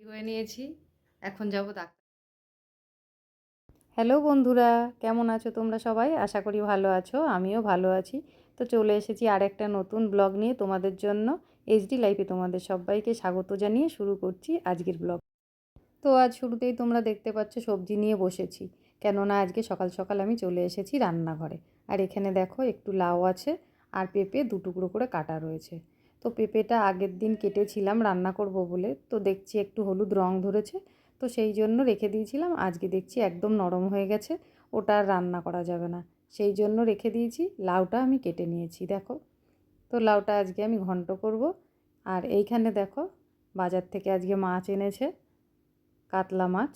হয়ে নিয়েছি। এখন যাব ডাক্তার। হ্যালো বন্ধুরা, কেমন আছো তোমরা সবাই? আশা করি ভালো আছো, আমিও ভালো আছি। তো চলে এসেছি আরেকটা নতুন ব্লগ নিয়ে তোমাদের জন্য। এইচডি লাইফে তোমাদের সবাইকে স্বাগত জানিয়ে শুরু করছি আজকের ব্লগ। তো আজ শুরুতেই তোমরা দেখতে পাচ্ছ সবজি নিয়ে বসেছি, কেননা আজকে সকাল সকাল আমি চলে এসেছি রান্নাঘরে। আর এখানে দেখো একটু লাউ আছে আর পেঁপে দু টুকরো করে কাটা রয়েছে। তো পেঁপেটা আগের দিন কেটেছিলাম রান্না করব বলে, তো দেখছি একটু হলুদ রং ধরেছে, তো সেই জন্য রেখে দিয়েছিলাম। আজকে দেখছি একদম নরম হয়ে গেছে, ওটা আর রান্না করা যাবে না, সেই জন্য রেখে দিয়েছি। লাউটা আমি কেটে নিয়েছি দেখো। তো লাউটা আজকে আমি ঘন্ট করব। আর এইখানে দেখো বাজার থেকে আজকে মাছ এনেছে, কাতলা মাছ।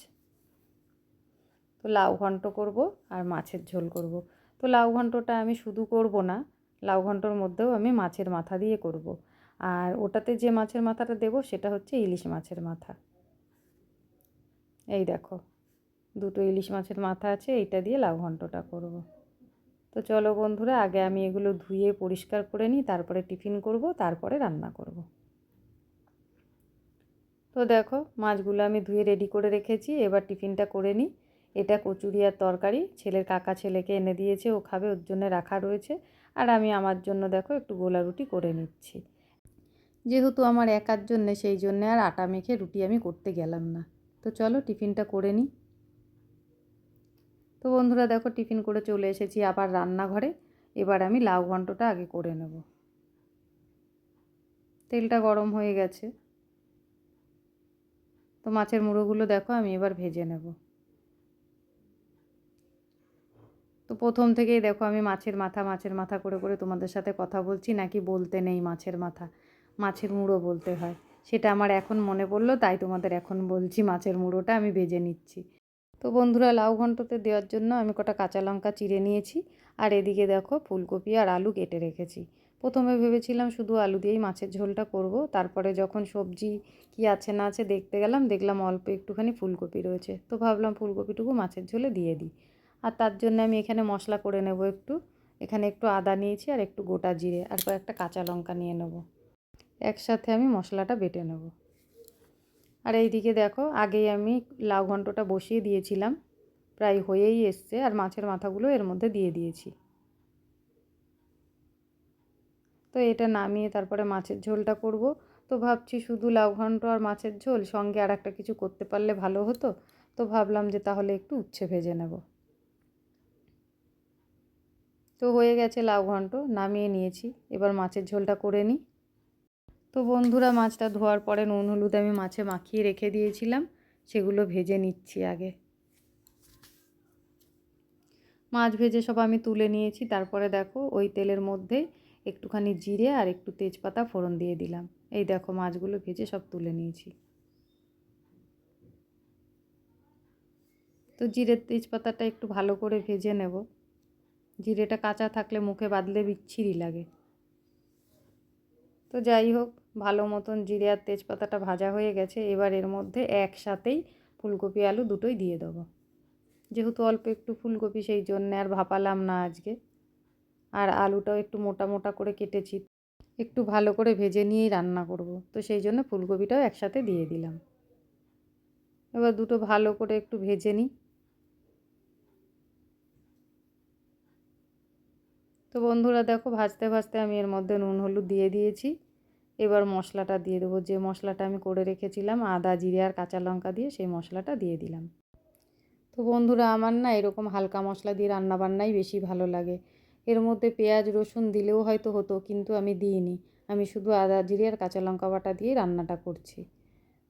তো লাউ ঘন্ট করব আর মাছের ঝোল করব। তো লাউ ঘন্টটা আমি শুধু করব না, লাউ ঘন্টর মধ্যেও আমি মাছের মাথা দিয়ে করব। আর ওটাতে যে মাছের মাথাটা দেব সেটা হচ্ছে ইলিশ মাছের মাথা। এই দেখো দুটো ইলিশ মাছের মাথা আছে, এইটা দিয়ে লাউ ঘন্টটা করব। তো চলো বন্ধুরা, আগে আমি এগুলো ধুয়ে পরিষ্কার করে নিই, তারপরে টিফিন করব, তারপরে রান্না করব। তো দেখো মাছগুলো আমি ধুয়ে রেডি করে রেখেছি, এবার টিফিনটা করে নিই। এটা কচুরি আর তরকারি ছেলের কাকা ছেলেকে এনে দিয়েছে, ও খাবে, ওর জন্য রাখা রয়েছে। আর আমি আমার জন্য দেখো একটু গোলা রুটি করে নিচ্ছি। যেহেতু আমার একার জন্যে, সেই জন্যে আর আটা মেখে রুটি আমি করতে গেলাম না। তো চলো টিফিনটা করে নিই। তো বন্ধুরা দেখো টিফিন করে চলে এসেছি আবার রান্নাঘরে। এবার আমি লাউ ঘন্টটা আগে করে নেব। তেলটা গরম হয়ে গেছে, তো মাছের মুড়োগুলো দেখো আমি এবার ভেজে নেব। তো প্রথম থেকেই দেখো আমি মাছের মাথা করে করে তোমাদের সাথে কথা বলছি, নাকি বলতে নেই মাছের মাথা, মাছের মুড়ো বলতে হয়। সেটা আমার এখন মনে পড়লো, তাই তোমাদের এখন বলছি মাছের মুড়োটা আমি ভেজে নিচ্ছি। তো বন্ধুরা লাউ ঘন্টতে দেওয়ার জন্য আমি কটা কাঁচা লঙ্কা চিড়ে নিয়েছি। আর এদিকে দেখো ফুলকপি আর আলু কেটে রেখেছি। প্রথমে ভেবেছিলাম শুধু আলু দিয়েই মাছের ঝোলটা করব, তারপরে যখন সবজি কি আছে না আছে দেখতে গেলাম, দেখলাম অল্প একটুখানি ফুলকপি রয়েছে, তো ভাবলাম ফুলকপিটুকু মাছের ঝোলে দিয়ে দিই। আর তার জন্য আমি এখানে মশলা করে নেব একটু। এখানে একটু আদা নিয়েছি আর একটু গোটা জিরে আর কয়েকটা কাঁচা লঙ্কা নিয়ে নেব, একসাথে আমি মশলাটা বেটে নেব। আর এইদিকে দেখো আগেই আমি লাউ ঘন্টটা বসিয়ে দিয়েছিলাম, প্রায় হয়েই এসছে, আর মাছের মাথাগুলো এর মধ্যে দিয়ে দিয়েছি। তো এটা নামিয়ে তারপরে মাছের ঝোলটা করব। তো ভাবছি শুধু লাউ ঘন্ট আর মাছের ঝোল, সঙ্গে আর একটা কিছু করতে পারলে ভালো হতো। তো ভাবলাম যে তাহলে একটু উচ্ছে ভেজে নেব। তো হয়ে গেছে লাউ ঘন্ট, নামিয়ে নিয়েছি। এবার মাছের ঝোলটা করে নিই। তো বন্ধুরা মাছটা ধোয়ার পরে নুন হলুদ আমি মাছে মাখিয়ে রেখে দিয়েছিলাম, সেগুলো ভেজে নিচ্ছি আগে। মাছ ভেজে সব আমি তুলে নিয়েছি, তারপরে দেখো ওই তেলের মধ্যে একটুখানি জিরে আর একটু তেজপাতা ফোড়ন দিয়ে দিলাম। এই দেখো মাছগুলো ভেজে সব তুলে নিয়েছি। তো জিরের তেজপাতাটা একটু ভালো করে ভেজে নেব, জিরেটা কাঁচা থাকলে মুখে বাদলে বিচ্ছিরি লাগে। তো যাই হোক, ভালো মতন জিরে আর তেজপাতাটা ভাজা হয়ে গেছে। এবার এর মধ্যে একসাথেই ফুলকপি আলু দুটোই দিয়ে দেবো। যেহেতু অল্প একটু ফুলকপি, সেই জন্যে আর ভাপালাম না আজকে। আর আলুটাও একটু মোটা মোটা করে কেটেছি, একটু ভালো করে ভেজে নিয়েই রান্না করব, তো সেই জন্য ফুলকপিটাও একসাথে দিয়ে দিলাম। এবার দুটো ভালো করে একটু ভেজে নিই। তো বন্ধুরা দেখো ভাজতে ভাজতে আমি এর মধ্যে নুন হলুদ দিয়ে দিয়েছি। এবার মশলাটা দিয়ে দেবো, যে মশলাটা আমি করে রেখেছিলাম আদা জিরে আর কাঁচা লঙ্কা দিয়ে, সেই মশলাটা দিয়ে দিলাম। তো বন্ধুরা আমার না এরকম হালকা মশলা দিয়ে রান্নাবান্নাই বেশি ভালো লাগে। এর মধ্যে পেঁয়াজ রসুন দিলেও হয়তো হতো, কিন্তু আমি দিইনি। আমি শুধু আদা জিরে আর কাঁচা লঙ্কা বাটা দিয়ে রান্নাটা করছি।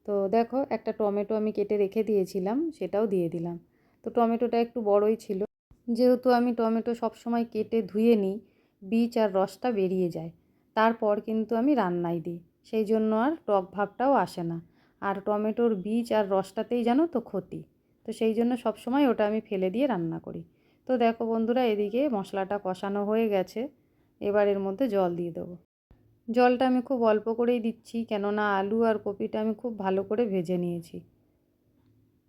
তো দেখো একটা টমেটো আমি কেটে রেখে দিয়েছিলাম, সেটাও দিয়ে দিলাম। তো টমেটোটা একটু বড়ই ছিল, যেহেতু আমি টমেটো সবসময় কেটে ধুয়ে নিই, বীজ আর রসটা বেরিয়ে যায়, তারপর কিন্তু আমি রান্নায় দিই, সেই জন্য আর টক ভাবটাও আসে না। আর টমেটোর বীজ আর রসটাতেই জানো তো ক্ষতি, তো সেই জন্য সবসময় ওটা আমি ফেলে দিয়ে রান্না করি। তো দেখো বন্ধুরা এদিকে মশলাটা কষানো হয়ে গেছে, এবার এর মধ্যে জল দিয়ে দেবো। জলটা আমি খুব অল্প করেই দিচ্ছি, কেননা আলু আর কপিটা আমি খুব ভালো করে ভেজে নিয়েছি।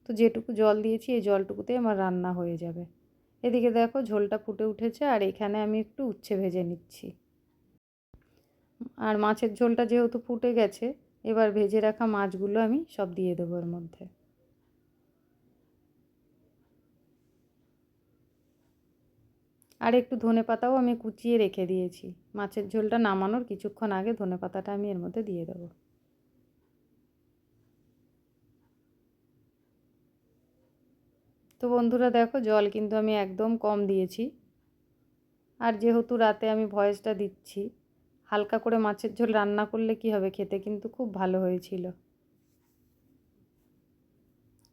তো যেটুকু জল দিয়েছি এই জলটুকুতে আমার রান্না হয়ে যাবে। এদিকে দেখো ঝোলটা ফুটে উঠেছে, আর এখানে আমি একটু উচ্ছে ভেজে নিচ্ছি। আর মাছের ঝোলটা যেহেতু ফুটে গেছে, এবার ভেজে রাখা মাছগুলো আমি সব দিয়ে দেবো এর মধ্যে। আর একটু ধনেপাতাও আমি কুচিয়ে রেখে দিয়েছি। মাছের ঝোলটা নামানোর কিছুক্ষণ আগে ধনেপাতাটা আমি এর মধ্যে দিয়ে দেবো। তো বন্ধুরা দেখো, জল কিন্তু আমি একদম কম দিয়েছি। আর যেহেতু রাতে আমি ভয়েসটা দিচ্ছি, হালকা করে মাছের ঝোল রান্না করলে কি হবে, খেতে কিন্তু খুব ভালো হয়েছিল।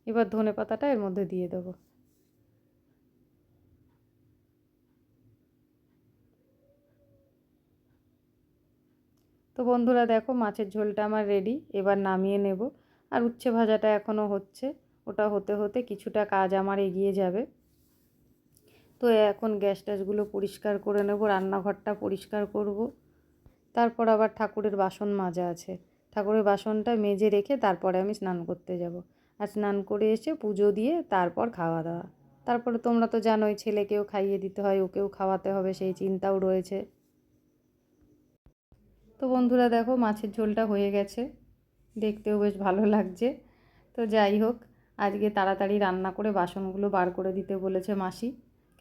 এবার ধনেপাতাটা এর মধ্যে দিয়ে দেবো। তো বন্ধুরা দেখো, মাছের ঝোলটা আমার রেডি। এবার নামিয়ে নেব। আর উচ্ছে ভাজাটা এখনও হচ্ছে, ওটা হতে হতে কিছুটা কাজ আমার এগিয়ে যাবে। তো এখন গ্যাস ট্যাসগুলো পরিষ্কার করে নেব, রান্নাঘরটা পরিষ্কার করব। তারপর আবার ঠাকুরের বাসন মাজা আছে, ঠাকুরের বাসনটা মেজে রেখে তারপরে আমি স্নান করতে যাব। আর স্নান করে এসে পুজো দিয়ে তারপর খাওয়া দাওয়া। তারপরে তোমরা তো জানোই, ছেলেকেও খাইয়ে দিতে হয়, ওকেও খাওয়াতে হবে, সেই চিন্তাও রয়েছে। তো বন্ধুরা দেখো, মাছের ঝোলটা হয়ে গেছে, দেখতেও বেশ ভালো লাগছে। তো যাই হোক, আজকে তাড়াতাড়ি রান্না করে বাসনগুলো বার করে দিতে বলেছে মাসি,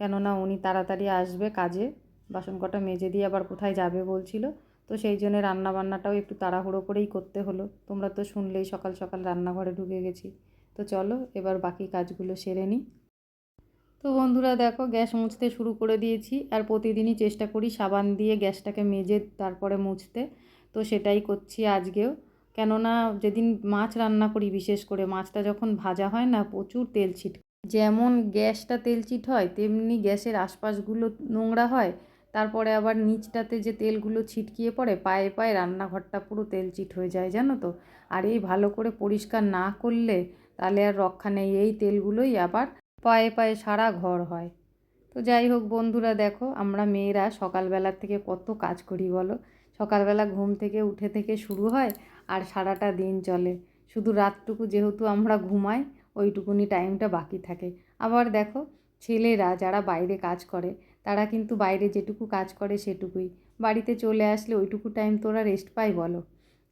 কেননা উনি তাড়াতাড়ি আসবে কাজে, বাসন কটা মেজে দিয়ে আবার কোথায় যাবে বলছিল। তো সেই জন্য রান্নাবান্নাটাও একটু তাড়াহুড়ো করেই করতে হলো। তোমরা তো শুনলেই সকাল সকাল রান্নাঘরে ঢুকে গেছি। তো চলো এবার বাকি কাজগুলো সেরে নিই। তো বন্ধুরা দেখো, গ্যাস মুছতে শুরু করে দিয়েছি। আর প্রতিদিনই চেষ্টা করি সাবান দিয়ে গ্যাসটাকে মেজে তারপরে মুছতে। তো সেটাই করছি আজকেও। কেননা যেদিন মাছ রান্না করি, বিশেষ করে মাছটা যখন ভাজা হয় না, প্রচুর তেল ছিটকে। যেমন গ্যাসটা তেলচিট হয়, তেমনি গ্যাসের আশপাশগুলো নোংরা হয়। তারপরে আবার নিচটাতে যে তেলগুলো ছিটকিয়ে পড়ে, পায়ে পায়ে রান্নাঘরটা পুরো তেলচিট হয়ে যায়, জানো তো। আর এই ভালো করে পরিষ্কার না করলে তাহলে আর রক্ষা নেই, এই তেলগুলোই আবার পায়ে পায়ে সারা ঘর হয়। তো যাই হোক বন্ধুরা দেখো, আমরা মেয়েরা সকালবেলা থেকে কত কাজ করি বলো। সকালবেলা ঘুম থেকে উঠে থেকে শুরু হয়, আর সারাটা দিন চলে। শুধু রাতটুকু যেহেতু আমরা ঘুমাই, ওইটুকুনি টাইমটা বাকি থাকে। আবার দেখো, ছেলেরা যারা বাইরে কাজ করে, তারা কিন্তু বাইরে যেটুকু কাজ করে সেটুকুই, বাড়িতে চলে আসলে ওইটুকু টাইম তোরা রেস্ট পাই বলো।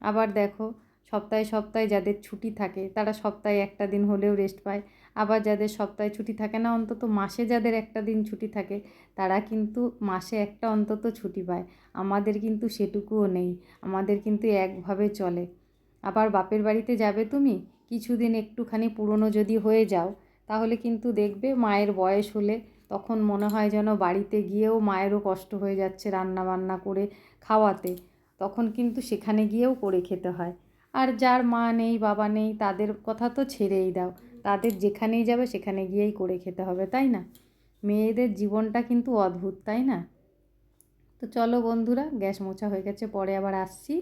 আবার দেখো, সপ্তাহে সপ্তাহে যাদের ছুটি থাকে, তারা সপ্তাহে একটা দিন হলেও রেস্ট পায়। আবার যাদের সপ্তাহে ছুটি থাকে না, অন্তত মাসে যাদের একটা দিন ছুটি থাকে, তারা কিন্তু মাসে একটা অন্তত ছুটি পায়। আমাদের কিন্তু সেটুকুও নেই, আমাদের কিন্তু একভাবে চলে। আবার বাপের বাড়িতে যাবে তুমি, কিছুদিন একটুখানি পুরনো যদি হয়ে যাও, তাহলে কিন্তু দেখবে মায়ের বয়স হলে তখন মনে হয় যেন বাড়িতে গিয়েও মায়েরও কষ্ট হয়ে যাচ্ছে রান্না বান্না করে খাওয়াতে। তখন কিন্তু সেখানে গিয়েও করে খেতে হয়। আর যার মা নেই বাবা নেই, তাদের কথা তো ছেড়েই দাও, তাদের যেখানেই যাবে সেখানে গিয়েই করে খেতে হবে, তাই না? মেয়েদের জীবনটা কিন্তু অদ্ভুত, তাই না? তো চলো বন্ধুরা, গ্যাস মোছা হয়ে গেছে, পরে আবার আসছি।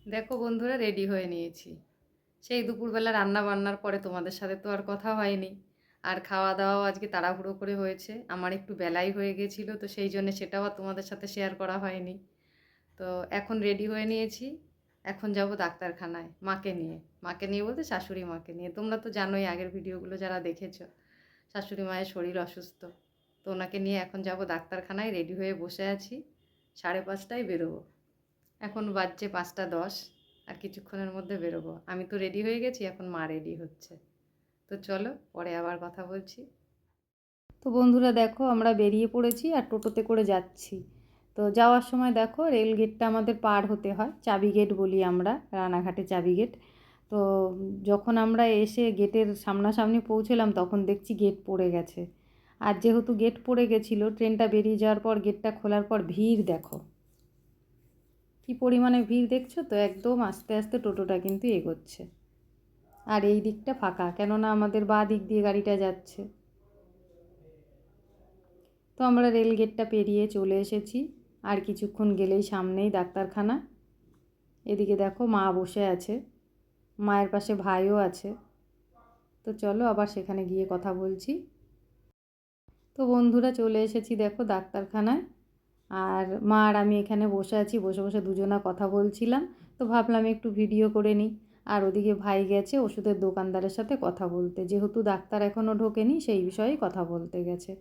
দেখো বন্ধুরা, রেডি হয়ে নিয়েছি। সেই দুপুরবেলা রান্না বান্নার পরে তোমাদের সাথে তো আর কথা হয়নি। আর খাওয়া দাওয়াও আজকে তাড়াহুড়ো করে হয়েছে, আমার একটু বেলাই হয়ে গেছিলো, তো সেই জন্য সেটাও আর তোমাদের সাথে শেয়ার করা হয়নি। তো এখন রেডি হয়ে নিয়েছি, এখন যাব ডাক্তারখানায় মাকে নিয়ে বলতে শাশুড়ি মাকে নিয়ে। তোমরা তো জানোই, আগের ভিডিওগুলো যারা দেখেছো, শাশুড়ি মায়ের শরীর অসুস্থ। তো ওনাকে নিয়ে এখন যাব ডাক্তারখানায়, রেডি হয়ে বসে আছি। 5:30টায় বেরোবো, এখন বাজছে 5:10। আর কিছুক্ষণের মধ্যে বেরোবো। আমি তো রেডি হয়ে গেছি, এখন মা রেডি হচ্ছে। তো চলো পরে আবার কথা বলছি। তো বন্ধুরা দেখো, আমরা বেরিয়ে পড়েছি আর টোটোতে করে যাচ্ছি। তো যাওয়ার সময় দেখো, রেল গেটটা আমাদের পার হতে হয়, চাবি গেট বলি আমরা, রানাঘাটে চাবি গেট। তো যখন আমরা এসে গেটের সামনাসামনি পৌঁছলাম, তখন দেখছি গেট পড়ে গেছে। আর যেহেতু গেট পড়ে গেছিলো, ট্রেনটা বেরিয়ে যাওয়ার পর গেটটা খোলার পর ভিড় দেখো, কী পরিমাণে ভিড় দেখছো তো। একদম আস্তে আস্তে টোটোটা কিন্তু এগোচ্ছে। আর এই দিকটা ফাঁকা, কেননা আমাদের বাঁ দিক দিয়ে গাড়িটা যাচ্ছে। তো আমরা রেল গেটটা পেরিয়ে চলে এসেছি। আর কিছুক্ষণ গেলেই সামনেই ডাক্তারখানা। এদিকে দেখো মা বসে আছে, মায়ের পাশে ভাইও আছে। তো চলো আবার সেখানে গিয়ে কথা বলছি। তো বন্ধুরা চলে এসেছি দেখো ডাক্তারখানায়। আর মা আর আমি এখানে বসে আছি, বসে বসে দুজনা কথা বলছিলাম। তো ভাবলাম একটু ভিডিও করে নিই। আর ওদিকে ভাই গেছে ওষুধের দোকানদারের সাথে কথা বলতে, যেহেতু ডাক্তার এখনও ঢোকেনি, সেই বিষয়েই কথা বলতে গেছে।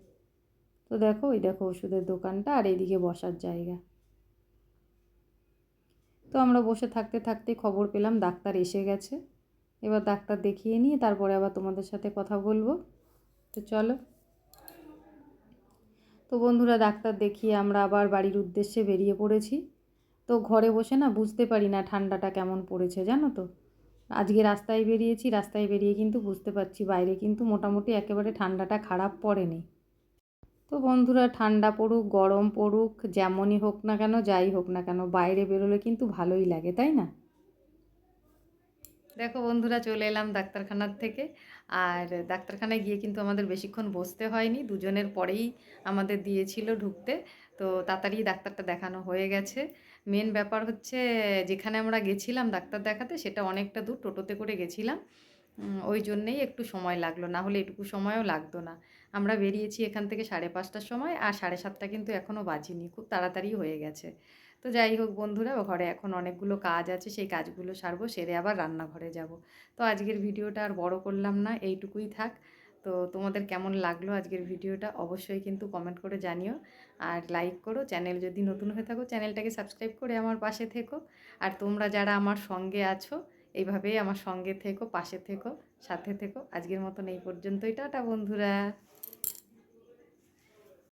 তো দেখো, ওই দেখো ওষুধের দোকানটা, আর এইদিকে বসার জায়গা। তো আমরা বসে থাকতে থাকতেই খবর পেলাম ডাক্তার এসে গেছে। এবার ডাক্তার দেখিয়ে নিয়ে তারপরে আবার তোমাদের সাথে কথা বলবো। তো চলো। তো বন্ধুরা, ডাক্তার দেখিয়ে আমরা আবার বাড়ির উদ্দেশ্যে বেরিয়ে পড়েছি। তো ঘরে বসে না বুঝতে পারি না ঠান্ডাটা কেমন পড়েছে, জানো তো। আজকে রাস্তায় বেরিয়েছি, রাস্তায় বেরিয়ে কিন্তু বুঝতে পারছি বাইরে কিন্তু মোটামুটি একেবারে ঠান্ডাটা খারাপ পড়েনি। তো বন্ধুরা, ঠান্ডা পড়ুক গরম পড়ুক যেমনই হোক না কেন, যাই হোক না কেন, বাইরে বেরোলে কিন্তু ভালোই লাগে, তাই না? দেখো বন্ধুরা, চলে এলাম ডাক্তারখানার থেকে। আর ডাক্তারখানায় গিয়ে কিন্তু আমাদের বেশিক্ষণ বসতে হয়নি, দুজনের পরেই আমাদের দিয়েছিল ঢুকতে। তো তাড়াতাড়ি ডাক্তারটা দেখানো হয়ে গেছে। মেন ব্যাপার হচ্ছে, যেখানে আমরা গেছিলাম ডাক্তার দেখাতে সেটা অনেকটা দূর, টোটোতে করে গেছিলাম। ওই জন্যেই একটু সময় লাগলো, না হলে এটুকু সময়ও লাগতো না। আমরা বেরিয়েছি এখান থেকে 5:30টার সময়, আর 7:30 কিন্তু এখনও বাজিনি, খুব তাড়াতাড়ি হয়ে গেছে। তো যাই হোক বন্ধুরা, ঘরে এখন অনেকগুলো কাজ আছে, সেই কাজগুলো সারবো, সেরে আবার রান্নাঘরে যাব। তো আজকের ভিডিওটা আর বড় করলাম না, এইটুকুই থাক। তো তোমাদের কেমন লাগলো আজকের ভিডিওটা অবশ্যই কিন্তু কমেন্ট করে জানিও। আর লাইক করো, চ্যানেল যদি নতুন হয়ে থাকো চ্যানেলটাকে সাবস্ক্রাইব করে আমার পাশে থেকো। আর তোমরা যারা আমার সঙ্গে আছো এইভাবেই আমার সঙ্গে থেকো, পাশে থেকো, সাথে থেকো। আজকের মতন এই পর্যন্তই, টাটা বন্ধুরা।